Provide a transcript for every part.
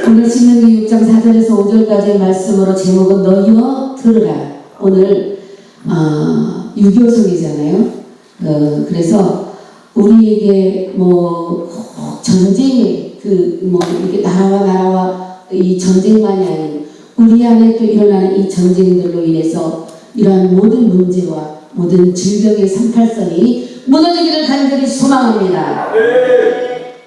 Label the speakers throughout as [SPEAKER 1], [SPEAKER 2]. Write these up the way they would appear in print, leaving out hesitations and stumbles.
[SPEAKER 1] 오늘 신명기 6장 4절에서 5절까지의 말씀으로 제목은 너희여 들으라. 오늘 유교성이잖아요. 그래서 우리에게 전쟁이 이게 나라와 이 전쟁만이 아닌 우리 안에 또 일어나는 이 전쟁들로 인해서 이러한 모든 문제와 모든 질병의 38선이 무너지기를 간절히 소망합니다.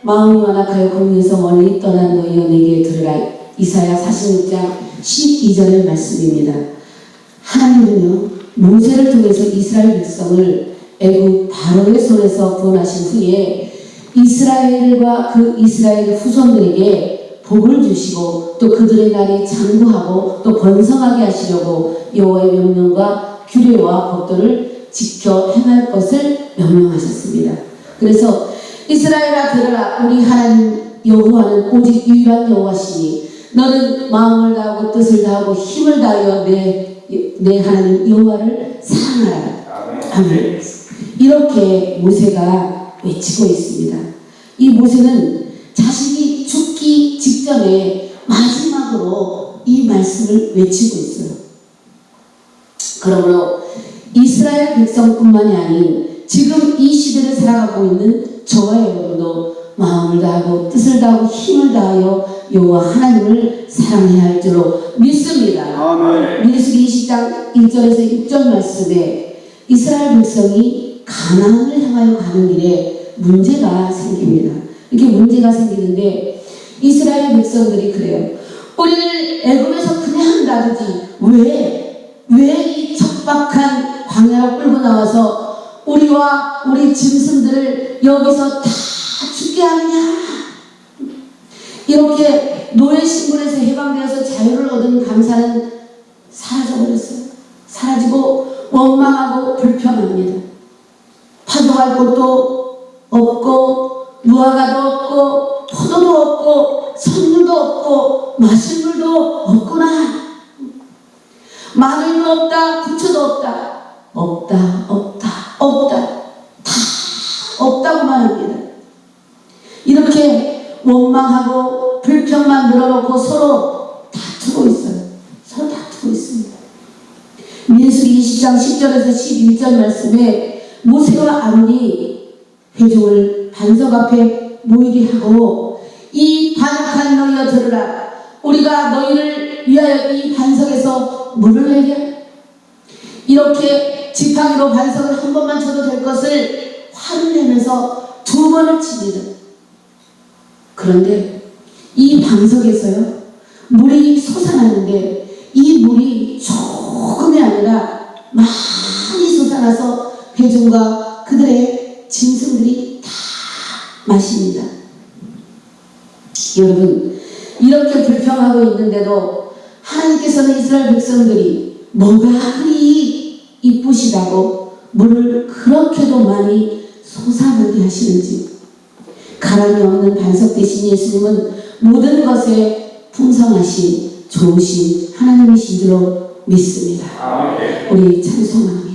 [SPEAKER 1] 마음이 완악하여 공의에서 멀리 떠난 너희여 내게 들으라. 이사야 46장 12절의 말씀입니다. 하나님은요 모세를 통해서 이스라엘 백성을 애굽 바로의 손에서 구원하신 후에 이스라엘과 그 이스라엘 후손들에게 복을 주시고 또 그들의 날이 장구하고 또 번성하게 하시려고 여호와의 명령과 규례와 법도를 지켜 행할 것을 명령하셨습니다. 그래서 이스라엘아 들으라. 우리 하나님 여호와는 오직 유일한 여호와시니 너는 마음을 다하고 뜻을 다하고 힘을 다하여 내 하나님 여호와를 사랑하라. 아멘. 이렇게 모세가 외치고 있습니다. 이 모세는 자신이 죽기 직전에 마지막으로 이 말씀을 외치고 있어요. 그러므로 이스라엘 백성뿐만이 아닌 지금 이 시대를 살아가고 있는 저와 여러분도 마음을 다하고 뜻을 다하고 힘을 다하여 여호와 하나님을 사랑해야 할 줄로 믿습니다. 아멘. 민수기 20장 1절에서 6절 말씀에 이스라엘 백성이 가나안을 향하여 가는 길에 문제가 생깁니다. 이렇게 문제가 생기는데 이스라엘 백성들이 그래요. 우리를 애굽에서 그냥 놔두지 왜 이 척박한 광야로 끌고 나와서 우리와 우리 짐승들을 여기서 다 죽게 하느냐. 이렇게 노예 신분에서 해방되어서 자유를 얻은 감사는 사라져버렸어요. 사라지고 원망하고 불평합니다. 파종할 곳도 없고 무화과도 없고 포도도 없고 석류도 없고 마실 물도 없구나. 마늘도 없다. 부추도 없다. 없다. 다 없다고만 합니다. 이렇게 원망하고 불평만 늘어놓고 서로 다투고 있어요. 서로 다투고 있습니다. 민수기 20장 10절에서 11절 말씀에 모세와 아론이 회중을 반석 앞에 모이게 하고 이 반역한 너희여 들으라. 우리가 너희를 위하여 이 반석에서 물을 내려. 이렇게 지팡이로 반석을 한 번만 쳐도 될 것을 화를 내면서 2번을 칩니다. 그런데 이 반석에서요 물이 솟아나는데 이 물이 조금이 아니라 많이 솟아나서 회중과 그들의 짐승들이 다 마십니다. 여러분 이렇게 불평하고 있는데도 하나님께서는 이스라엘 백성들이 뭐가 그리 이쁘시다고 물을 그렇게도 많이 솟아나게 하시는지. 가랑이 없는 반석 대신 예수님은 모든 것에 풍성하신 좋으신 하나님이신 줄로 믿습니다. 우리 찬송합니다.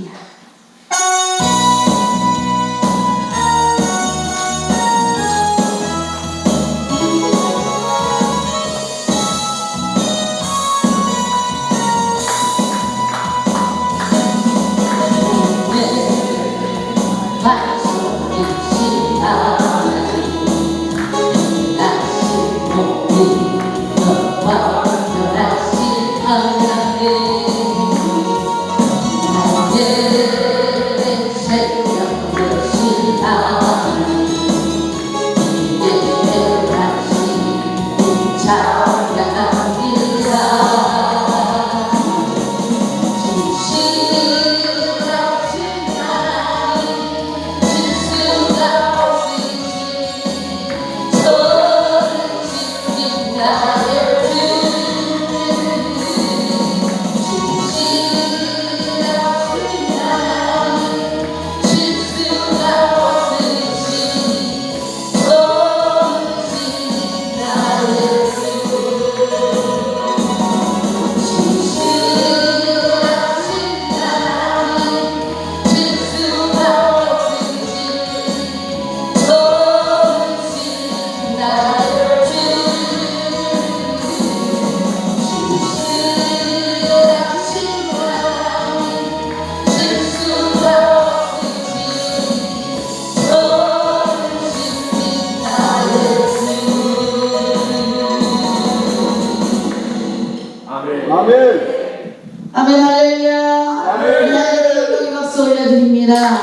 [SPEAKER 1] 아멘 할렐루야. 우리 하나님 영광의 박수 올려드립니다.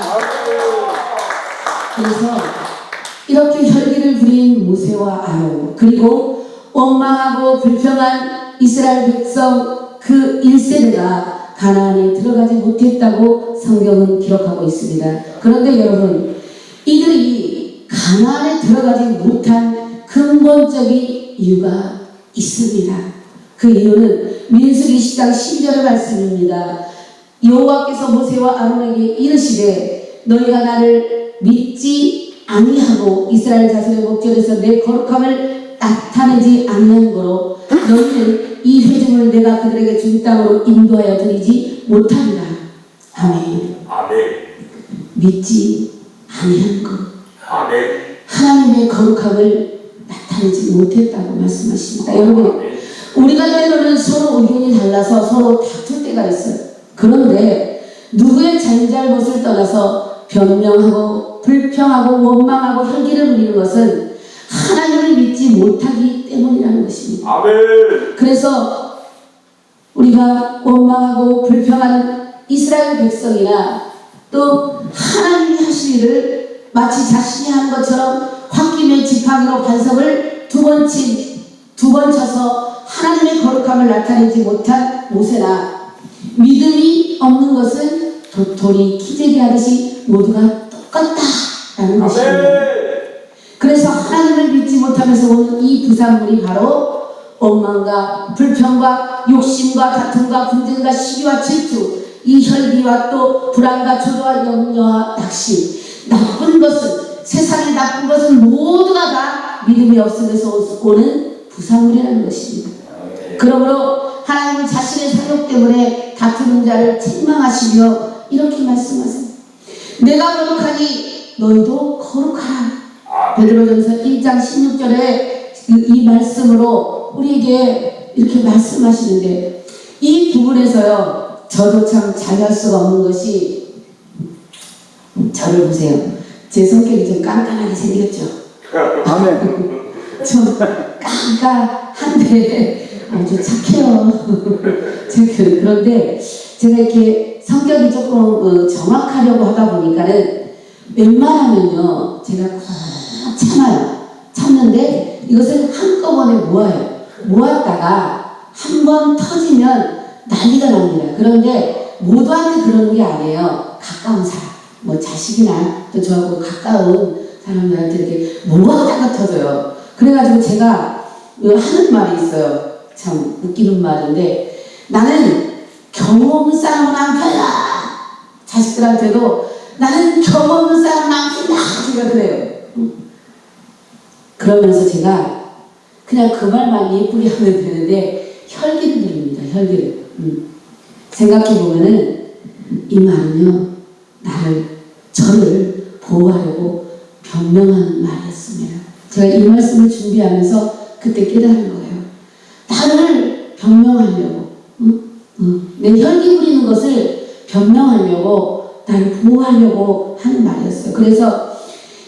[SPEAKER 1] 그래서 이렇게 혈기를 부린 모세와 아론 그리고 원망하고 불평한 이스라엘 백성 그 1세대가 가나안에 들어가지 못했다고 성경은 기록하고 있습니다. 그런데 여러분 이들이 가나안에 들어가지 못한 근본적인 이유가 있습니다. 그 이유는 민수기 10장 12절의 말씀입니다. 여호와께서 모세와 아론에게 이르시되 너희가 나를 믿지 아니하고 이스라엘 자손의 목전에서 내 거룩함을 나타내지 아니한 거로 너희는 이 회중을 내가 그들에게 준 땅으로 인도하여 드리지 못하리라. 아멘. 믿지 아니한 것. 하나님의 거룩함을 나타내지 못했다고 말씀하십니다. 여러분 우리가 때로는 서로 의견이 달라서 서로 다툴 때가 있어요. 그런데 누구의 잘잘못을 떠나서 변명하고 불평하고 원망하고 혈기를 부리는 것은 하나님을 믿지 못하기 때문이라는 것입니다. 그래서 우리가 원망하고 불평하는 이스라엘 백성이나 또 하나님이 하실 일을 마치 자신이 하는 것처럼 홧김에 지팡이로 반석을 두 번 쳐서 하나님의 거룩함을 나타내지 못한 모세나 믿음이 없는 것은 도토리 키재기 하듯이 모두가 똑같다라는 것입니다. 그래서 하나님을 믿지 못하면서 오는 이 부산물이 바로 원망과 불평과 욕심과 다툼과 분쟁과 시기와 질투 이 혈기와 또 불안과 조도와 염려와 낙심 나쁜 것은 세상의 나쁜 것은 모두가 다 믿음이 없음에서 오는 부산물이라는 것입니다. 그러므로 하나님은 자신의 사역 때문에 다투는 자를 책망하시며 이렇게 말씀하세요. 내가 거룩하니 너희도 거룩하라. 베드로전서 1장 16절에 이 말씀으로 우리에게 이렇게 말씀하시는데 이 부분에서요 저도 참 잘할 수가 없는 것이 저를 보세요. 제 성격이 좀 깐깐하게 생겼죠.
[SPEAKER 2] 아멘.
[SPEAKER 1] 좀 깐깐한데 아주 착해요. 그런데 제가 이렇게 성격이 조금 정확하려고 하다 보니까는 웬만하면요 제가 꽉 참아요. 참는데 이것을 한꺼번에 모았다가 한 번 터지면 난리가 납니다. 그런데 모두한테 그러는 게 아니에요. 가까운 사람, 뭐 자식이나 또 저하고 가까운 사람들한테 이렇게 모았다가 터져요. 그래가지고 제가 하는 말이 있어요. 참 웃기는 말인데 나는 경험 없는 사람은 안 편이야. 자식들한테도 나는 경험 없는 사람은 안 편이야. 제가 그래요. 그러면서 제가 그냥 그 말만 예쁘게 하면 되는데 혈기를 드립니다. 혈기를. 생각해보면은 이 말은요 저를 보호하려고 변명하는 말이었습니다. 제가 이 말씀을 준비하면서 그때 깨달은 거예요. 나를 변명하려고 내 혈기 부리는 것을 변명하려고 나를 보호하려고 하는 말이었어요. 그래서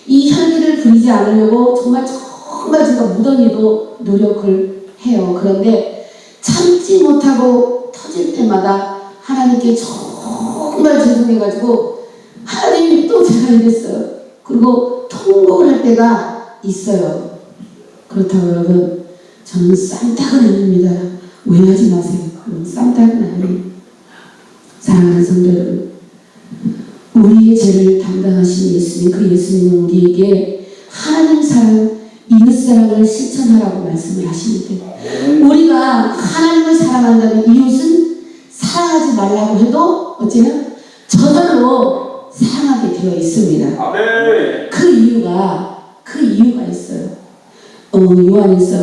[SPEAKER 1] 이 혈기를 부리지 않으려고 정말 제가 무던히도 노력을 해요. 그런데 참지 못하고 터질 때마다 하나님께 정말 죄송해가지고 하나님 또 제가 이랬어요. 그리고 통곡을 할 때가 있어요. 그렇다고 여러분 저는 산타가 아닙니다. 오해하지 마세요. 산타가 아니에요. 사랑하는 성도 여러분, 우리의 죄를 담당하신 예수님, 그 예수님은 우리에게 하나님 사랑, 이웃 사랑을 실천하라고 말씀을 하시는데 우리가 하나님을 사랑한다면 이웃은 사랑하지 말라고 해도 어째요? 저절로 사랑하게 되어 있습니다.
[SPEAKER 3] 아멘.
[SPEAKER 1] 그 이유가 있어요. 요한일서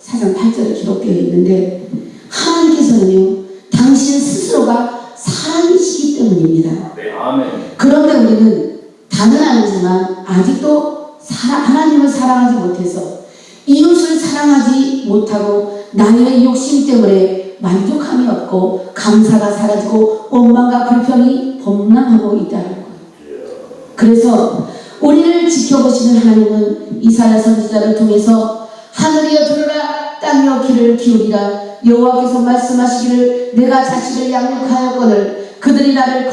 [SPEAKER 1] 4장 8절에 기록되어 있는데 하나님께서는요 당신 스스로가 사랑이시기 때문입니다.
[SPEAKER 3] 아멘.
[SPEAKER 1] 그런데 우리는 다는 아니지만 아직도 하나님을 사랑하지 못해서 이웃을 사랑하지 못하고 나의 욕심 때문에 만족함이 없고 감사가 사라지고 원망과 불평이 범람하고 있다는 거예요. 그래서 우리를 지켜보시는 하나님은 이사야 선지자를 통해서 하늘이여 들으라 땅이여 귀를 기울이라. 여호와께서 말씀하시기를 내가 자식을 양육하였거늘 그들이 나를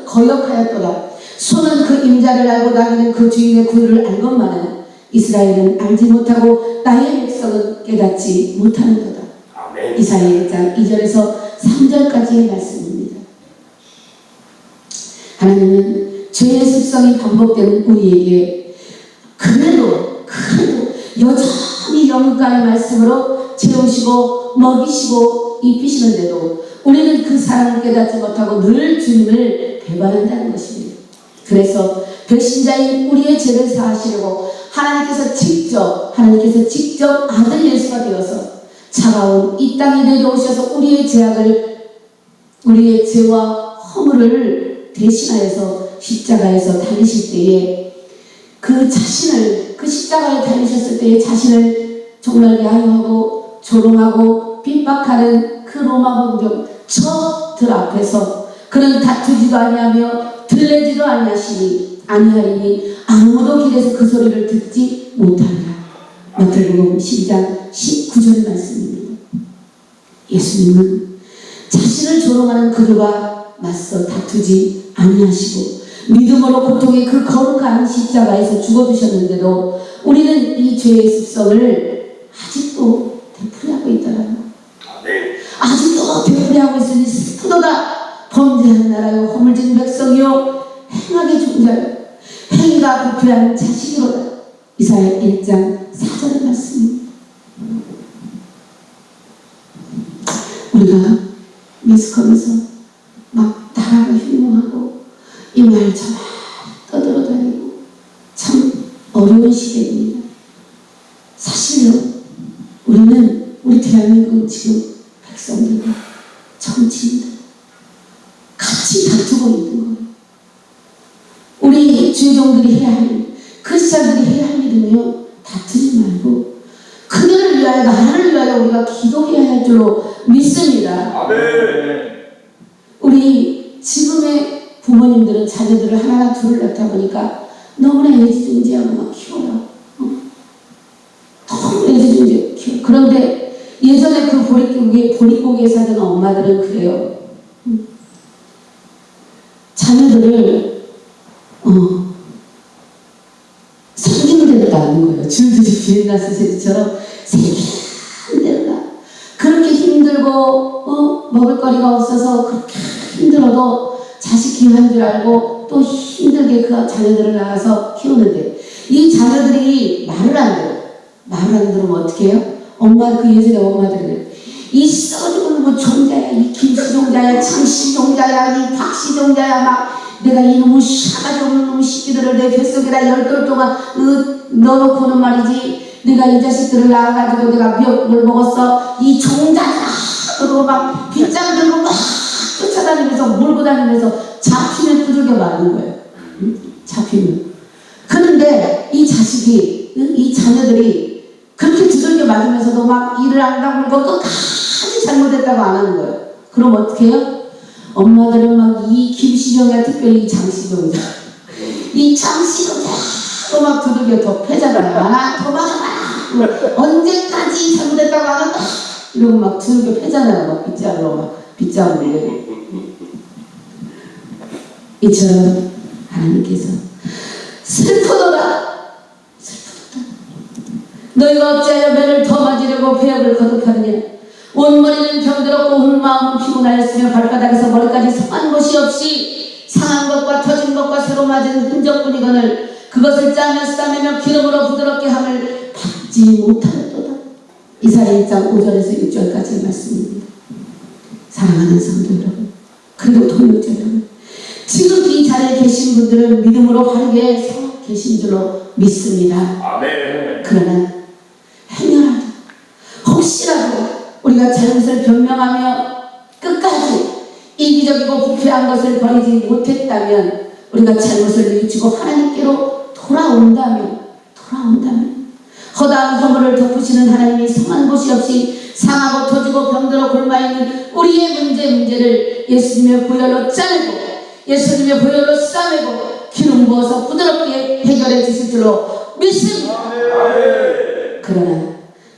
[SPEAKER 1] 거역하였도다. 소는 그 임자를 알고 나귀는 그 주인의 구유를 알건만은 이스라엘은 알지 못하고 나의 백성은 깨닫지 못하는도다.
[SPEAKER 2] 아멘.
[SPEAKER 1] 이사야 1장 2절에서 3절까지의 말씀입니다. 하나님은 죄의 습성이 반복되는 우리에게 그래도 여전히 영육간의 말씀으로 채우시고 먹이시고 입히시는데도 우리는 그 사랑을 깨닫지 못하고 늘 주님을 배반한다는 것입니다. 그래서 배신자인 우리의 죄를 사하시려고 하나님께서 직접 아들 예수가 되어서 차가운 이 땅에 내려오셔서 우리의 죄와 허물을 대신하여서 십자가에서 달리실 때에 그 십자가에 달리셨을 때에 자신을 정말 야유하고 조롱하고 핍박하는 그 로마 군족 저들 앞에서 그는 다투지도 아니하며 들레지도 아니하리니 아무도 길에서 그 소리를 듣지 못하리라. 마태복음 12장 19절 말씀입니다. 예수님은 자신을 조롱하는 그들과 맞서 다투지 아니하시고 믿음으로 고통의 그 거룩한 십자가에서 죽어주셨는데도 우리는 이 죄의 습성을 아직도 되풀이하고 있더라고요. 아직도 되풀이하고 있으니 슬프도다. 범죄한 나라요 허물진 백성이요 행하게 존재하여 행위가 부패한 자식이로다. 이사야 1장 4절의 말씀입니다. 우리가 매스컴에서 막 나라가 흉흉하고 이 말 저 말 떠들어다니고 참 어려운 시대입니다. 사실요 우리 대한민국 지금 백성들과 정치인들 같이 다투고 있는 거예요. 우리 주의종들이 해야 할 일, 크리스찬들이 해야 할 일은요 다투지 말고 그들을 위하여 나라를 위하여 우리가 기도해야 할 줄로 믿습니다.
[SPEAKER 2] 아멘.
[SPEAKER 1] 우리 지금의 부모님들은 자녀들을 하나 둘을 낳다 보니까 너무나 애지중지하고 막 키워요. 너무 애지중지 키워. 그런데 예전에 그 보릿고기에 살던 엄마들은 그래요. 자녀들을 생긴대로다는 거예요. 줄줄이 비엔나 소세지처럼 생긴대로다. 그렇게 힘들고 먹을거리가 없어서 그렇게 힘들어도 자식 기회한 줄 알고 또 힘들게 그 자녀들을 낳아서 키우는데 이 자녀들이 말을 안 들으면 어떻게 해요? 그 예전에 엄마들은 이 써죽은 뭐 종자야, 이 김씨종자야, 장씨종자야, 이 박씨종자야 막 내가 이놈의 샤가지 없는 놈의 새끼들을 내 뱃속에다 10돌 동안 넣어놓고는 말이지 내가 이 자식들을 낳아가지고 내가 미역을 먹었어 이 종자야 그러고 막 빗장 들고 막 쫓아다니면서 몰고 다니면서 잡히면 두들겨 맞는 거예요. 잡히면. 그런데 이 자식이 이 자녀들이 그렇게 두들겨 맞으면서도 막 일을 안 다물고 끝까지 잘못했다고 안 하는 거예요. 그럼 어떻게 해요? 엄마들은 막 이 김시정이야 특별히 이 장시정이야 이 장시정이야 또 막 두들겨 더 패잖아요. 더 막아라 언제까지 잘못했다고 안 한다 이러고 막 두들겨 패잖아요. 막 빗자루로 이처럼 하나님께서 슬프도다 너희가 어찌하여 매를 더 맞으려고 배역을 거듭하느냐 온 머리는 병들었고 온 마음은 피곤하였으며 발바닥에서 머리까지 상한 것이 없이 상한 것과 터진 것과 새로 맞은 흔적뿐이거늘 그것을 짜며 싸매며 기름으로 부드럽게 함을 받지 못하였도다. 이사야 1장 5절에서 6절까지의 말씀입니다. 사랑하는 성도 여러분 그리고 동역자 여러분 지금 이 자리에 계신 분들은 믿음으로 바르게 서 계신 줄로 믿습니다.
[SPEAKER 2] 아멘.
[SPEAKER 1] 그러나 행여라도 혹시라도 우리가 잘못을 변명하며 끝까지 이기적이고 부패한 것을 버리지 못했다면 우리가 잘못을 뉘우치고 하나님께로 돌아온다면 허다한 허물을 덮으시는 하나님이 성한 곳이 없이 상하고 터지고 병들어 굶어있는 우리의 문제를 예수님의 보혈로 짜내고 예수님의 보혈로 싸매고 기름 부어서 부드럽게 해결해 주실 줄로 믿습니다. 그러나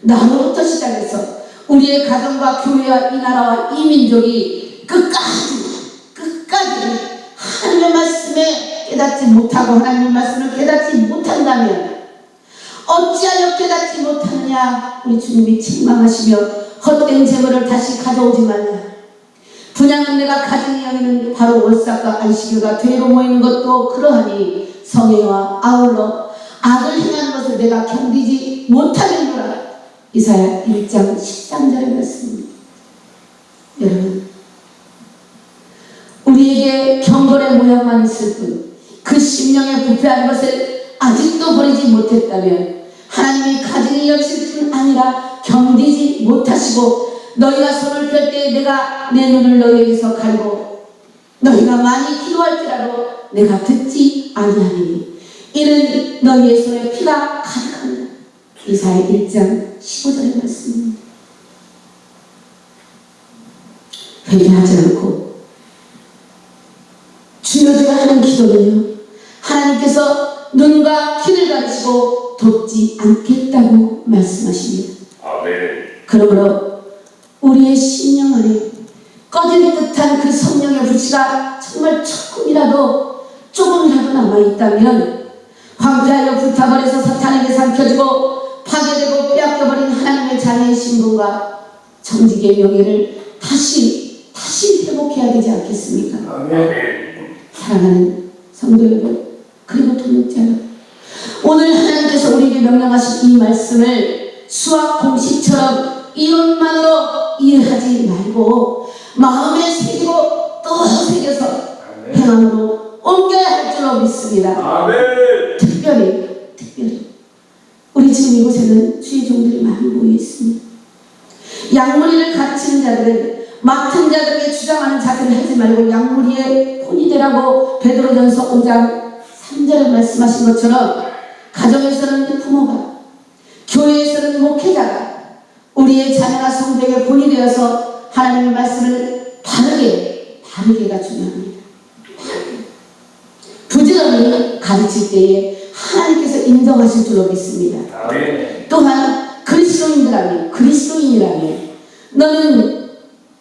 [SPEAKER 1] 나로부터 시작해서 우리의 가정과 교회와 이 나라와 이 민족이 끝까지 하나님의 말씀에 깨닫지 못하고 하나님의 말씀을 깨닫지 못한다면 어찌하여 깨닫지 못하느냐. 우리 주님이 책망하시며 헛된 재물을 다시 가져오지 말라. 분양은 내가 가증히 여기는 바로 월삭과 안식일과 되로 모이는 것도 그러하니 성회와 아울러 악을 행하는 것을 내가 견디지 못하겠노라. 이사야 1장 13절의 말씀입니다. 여러분, 우리에게 경건의 모양만 있을 뿐 그 심령에 부패한 것을 아직도 버리지 못했다면 하나님이 가증히 여기실 뿐 아니라 견디지 못하시고 너희가 손을 펼 때 내가 내 눈을 너희에게서 가리고 너희가 많이 기도할지라도 내가 듣지 아니하리니 이는 너희의 손에 피가 가득하니라. 이사야 1장 15절의 말씀입니다. 회개하지 않고 주여 주여 하는 기도는요, 하나님께서 눈과 귀를 가리시고 돕지 않겠다고 말씀하십니다.
[SPEAKER 2] 아멘.
[SPEAKER 1] 그러므로 우리의 심령 안에 꺼질 듯한 그 성령의 불씨가 정말 조금이라도 남아있다면 황폐하여 불타버려서 사탄에게 삼켜지고 파괴되고 빼앗겨버린 하나님의 자녀의 신분과 정직의 명예를 다시 회복해야 되지 않겠습니까?
[SPEAKER 2] 아멘.
[SPEAKER 1] 사랑하는 성도 여러분, 그리고 동역자 여러분, 오늘 하나님께서 우리에게 명령하신 이 말씀을 수학 공식처럼 이론만으로 이해하지 말고 마음에 새기고 또 새겨서 행함으로 옮겨야 할 줄로 믿습니다.
[SPEAKER 2] 아멘.
[SPEAKER 1] 특별히 우리 지금 이곳에는 주의 종들이 많이 모여 있습니다. 양무리를 가르치는 자들은 맡은 자들에게 주장하는 자들을 하지 말고 양무리의 혼이 되라고 베드로전서 5장 3절에 말씀하신 것처럼 가정에서는 부모가, 교회에서는 목회자가 우리의 자녀가 성도에게 본이 되어서 하나님의 말씀을 바르게가 중요합니다. 부지런히 가르칠 때에 하나님께서 인정하실 줄로 믿습니다.
[SPEAKER 2] 아멘.
[SPEAKER 1] 또한 그리스도인이라면 너는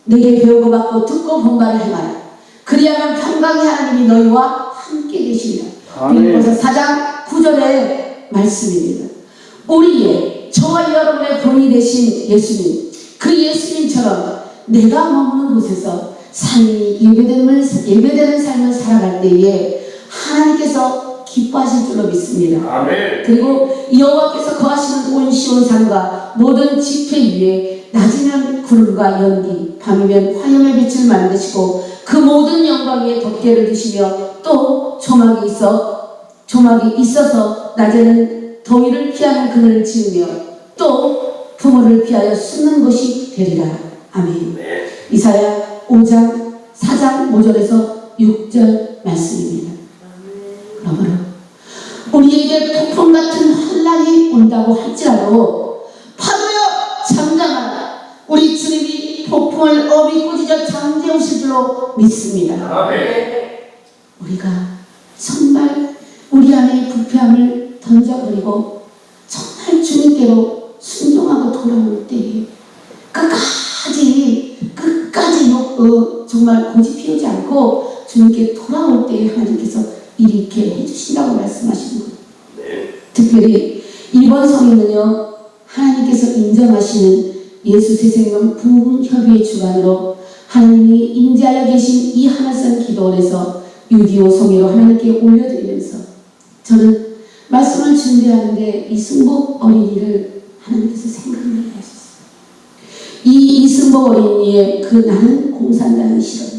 [SPEAKER 1] 내게 배우고 받고 듣고 본바를 행하라. 그리하면 평강의 하나님이 너희와 함께 계시리라. 빌립보서 4장 9절의 말씀입니다. 우리의 저와 여러분의 본이 되신 예수님, 그 예수님처럼 내가 머무는 곳에서 삶이 예배되는 삶을 살아갈 때에 하나님께서 기뻐하실 줄로 믿습니다.
[SPEAKER 2] 아멘.
[SPEAKER 1] 그리고 여호와께서 거하시는 온 시온산과 모든 지폐 위에 낮이면 구름과 연기, 밤이면 화염의 빛을 만드시고 그 모든 영광 위에 덮개를 두시며 또 조막이 있어서 낮에는 더위를 피하는 그늘을 지으며 또 부모를 피하여 숨는 곳이 되리라. 아멘.
[SPEAKER 2] 네.
[SPEAKER 1] 이사야 5장 4장 5절에서 6절 말씀입니다. 그러므로 우리에게 폭풍 같은 환난이 온다고 할지라도 파도여 잠잠하라. 우리 주님이 폭풍을 어비 꾸짖어 잠재우실 줄로 믿습니다.
[SPEAKER 2] 아멘.
[SPEAKER 1] 우리가 정말 우리 안의 부패함을 던져버리고 정말 주님께로 순종하고 돌아올 때에 끝까지 정말 고집 피우지 않고 주님께 돌아올 때에 하나님께서 이렇게 해주신다고 말씀하시는 거예요.
[SPEAKER 2] 네.
[SPEAKER 1] 특별히 이번 성회는요, 하나님께서 인정하시는 예수 새생명 부흥협의회 주관으로 하나님이 임재하여 계신 이 하나선 기도원에서 6.25 성회로 하나님께 올려드리면서 저는 말씀을 준비하는데 이 승복 어린이를 하나님께서 생각나게 하셨어요. 이 이승복 어린이의 그 나는 공산당이 싫어요.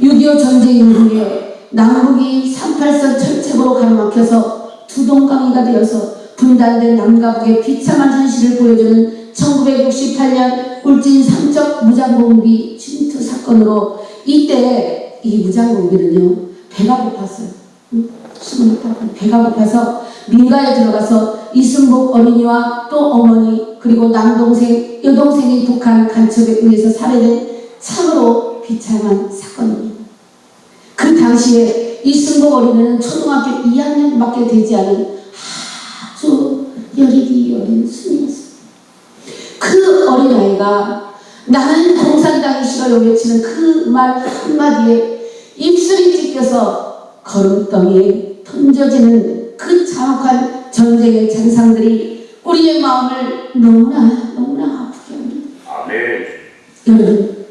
[SPEAKER 1] 6.25 전쟁 이후에 남북이 38선 철책으로 가로막혀서 두동강이가 되어서 분단된 남과 북의 비참한 현실을 보여주는 1968년 울진 삼척 무장공비 침투 사건으로 이때 이 무장공비는요, 배가 고팠어요. 배가 고파서 민가에 들어가서 이승복 어린이와 또 어머니 그리고 남동생, 여동생이 북한 간첩에 의해서 살해된 참으로 비참한 사건입니다. 그 당시에 이승복 어린이는 초등학교 2학년밖에 되지 않은 아주 여리기 어린 순이었어요. 그 어린아이가 나는 공산당이 싫어요 외치는 그 말 한마디에 입술이 찢겨서 걸음더미에 던져지는 그 잔혹한 전쟁의 잔상들이 우리의 마음을 너무나 아프게 합니다.
[SPEAKER 2] 아멘.
[SPEAKER 1] 여러분,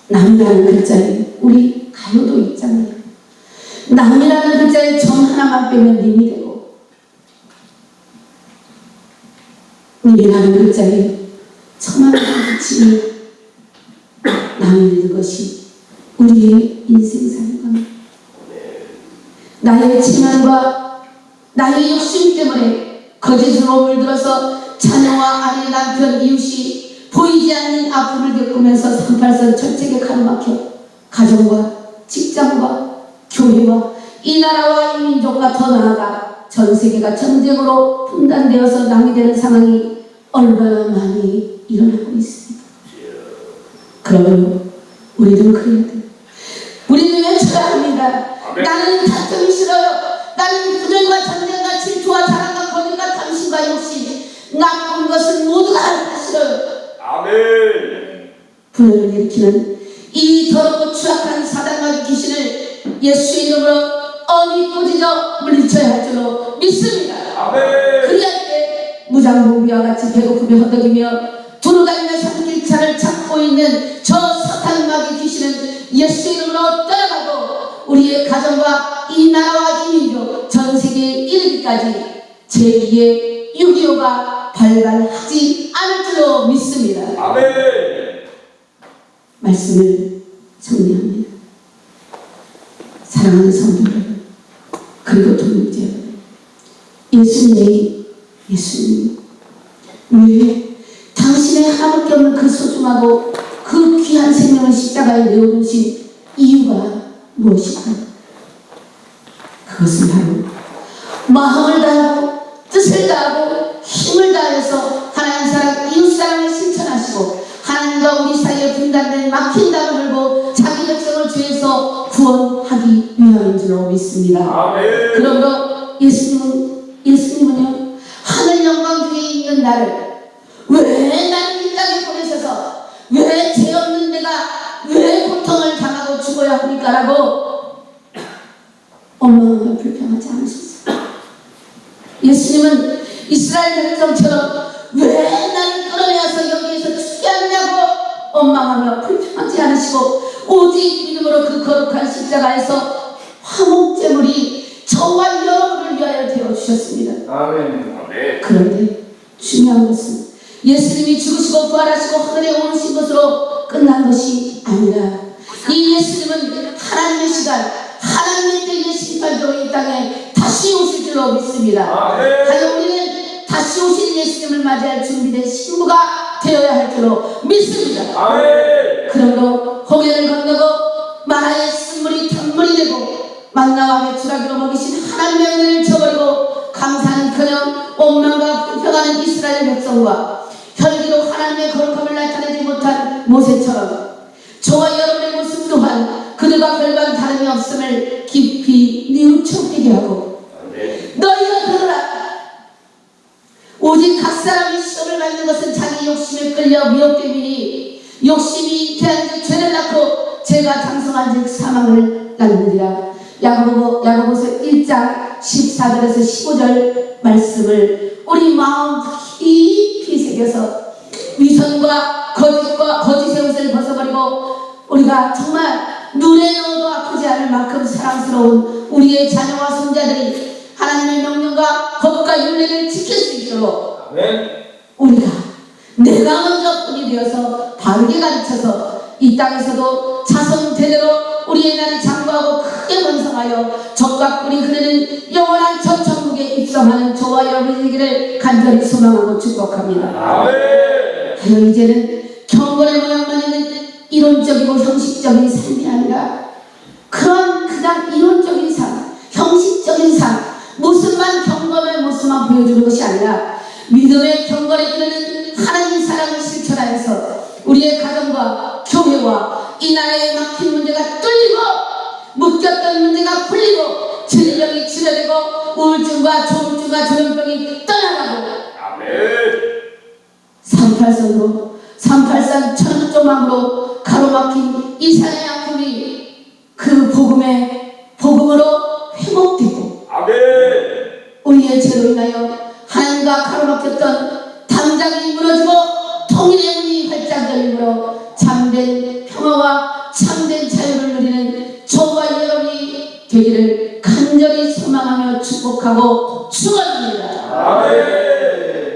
[SPEAKER 1] 남이라는 글자에 우리 가요도 있잖아요. 남이라는 글자에 점 하나만 빼면 님이 되고, 님이라는 글자에 점 하나만 붙이면 남이 되는 것이 우리의 인생 사는 겁니다. 나의 체면과 나의 욕심 때문에 거짓으로 물들어서 자녀와 아내, 남편, 이웃이 보이지 않는 아픔을 겪으면서 38선 철책에 가로막혀 가정과 직장과 교회와 이 나라와 이 민족과 더 나아가 전 세계가 전쟁으로 분단되어서 남이 되는 상황이 얼마나 많이 일어나고 있습니다. 그러면 우리는 그래야 돼요. 우리는 외쳐야 합니다. 나는 다툼이 싫어요. 나는 분열과 전쟁과 질투와 자랑과 거짓과 탐심과 욕심, 나쁜 것은 모두가 다 싫어요.
[SPEAKER 2] 아멘.
[SPEAKER 1] 분열을 일으키는 이 더럽고 추악한 사단과 귀신을 예수의 이름으로 엄히 꾸짖어 물리쳐야 할 줄로 믿습니다.
[SPEAKER 2] 아멘.
[SPEAKER 1] 그리할 때 무장봉비와 같이 배고픔에 허덕이며 두루다니며 산길차를 찾고 있는 저 사탄마귀 귀신은 예수의 이름으로 떠나가고 우리의 가정과 이 나라와 이 민족 전 세계에 이르기까지 제2의 6.25가 발발하지 않을 줄로 믿습니다.
[SPEAKER 2] 아멘.
[SPEAKER 1] 말씀을 정리합니다. 사랑하는 성도 여러분, 그리고 동역자 여러분, 예수님이 왜 당신의 하나밖에 없는 그 소중하고 그 귀한 생명을 십자가에 내어놓으신 이유가 무엇일까요? 그것은 바로 마음을 다하고 뜻을 다하고 힘을 다해서 하나님 사랑, 이웃 사랑을 실천하시고 하나님과 우리 사이에 분단된 막힌 담을 열고 자기 백성을 죄에서 구원하기 위함인 줄로 믿습니다.
[SPEAKER 2] 아멘.
[SPEAKER 1] 그러므로 예수님은요 하늘 영광 중에 있는 나를 왜 나를 이 땅에 보내셔서 왜 죄 없는 내가 왜 고통을 당하고 죽어야 합니까? 라고 원망하며 불평하지 않으셨어요. 예수님은 이스라엘 백성처럼 왜 나를 끌어내어서 여기에서 죽게 하느냐고 원망하며 불평하지 않으시고 오직 믿음으로 그 거룩한 십자가에서 화목제물이 저와 여러분을 위하여 되어주셨습니다.
[SPEAKER 2] 아멘.
[SPEAKER 1] 그런데 중요한 것은 예수님이 죽으시고 부활하시고 하늘에 오르신 것으로 끝난 것이 아니라 이 예수님은 하나님의 시간, 하나님의 때의 심판대로 이 땅에 다시 오실 줄로 믿습니다. 하여 우리는 다시 오실 예수님을 맞이할 준비된 신부가 되어야 할 줄로 믿습니다. 그러므로 홍해를 건너고 마라의 쓴물이 탄물이 되고 만나와 메추라기로 먹이신 하나님의 은혜를 저버리고 감사는커녕 원망과 불평하는 이스라엘 백성과 혈기로 하나님의 거룩함을 나타내지 못한 모세처럼 저와 여러분의 모습 또한 그들과 별반 다름이 없음을 깊이 뉘우쳐보게 하고 너희가 들으라. 오직 각 사람이 시험을 받는 것은 자기 욕심에 끌려 미혹됨이니 욕심이 잉태한즉 죄를 낳고 죄가 장성한즉 사망을 낳느니라. 야고보서 1장 14절에서 15절 말씀을 우리 마음 깊이 새겨서 위선과 거짓과 거짓의 옷을 벗어버리고 우리가 정말 눈에 넣어도 아프지 않을 만큼 사랑스러운 우리의 자녀와 손자들이 하나님의 명령과 법과 윤례를 지킬 수 있도록 우리가 내가 먼저 본이 되어서 바르게 가르쳐서 이 땅에서도 자손 대대로 우리의 날이 장구하고 크게 번성하여 적과 꿀이 흐르는 영원한 천천국에 입성하는 저와 여러분에게를 간절히 소망하고 축복합니다. 하여 이제는 경건의 모양만 있는 이론적이고 형식적인 삶이 아니라 그런 그냥 이론적인 삶, 형식적인 삶, 모습만 경건의 모습만 보여주는 것이 아니라 믿음의 경건에 이르는 하나님 사랑을 실천하여서 우리의 가정과 교회와 이 나라의 막힌 문제가 뚫리고 묶였던 문제가 풀리고 질병이 치료되고 우울증과 조울증과 조현병이 떠나가고 38선으로 38산 천조망으로 가로막힌 이 산의 아픔이 그 복음으로 회복되고
[SPEAKER 2] 아멘.
[SPEAKER 1] 우리의 죄로 인하여 하나님과 가로막혔던 담장이 무너지고 통일의 문이 활짝 열리므로 참된 평화와 참된 자유를 누리는 저와 여러분이 되기를 간절히 소망하며 축복하고 축원합니다.
[SPEAKER 2] 아멘.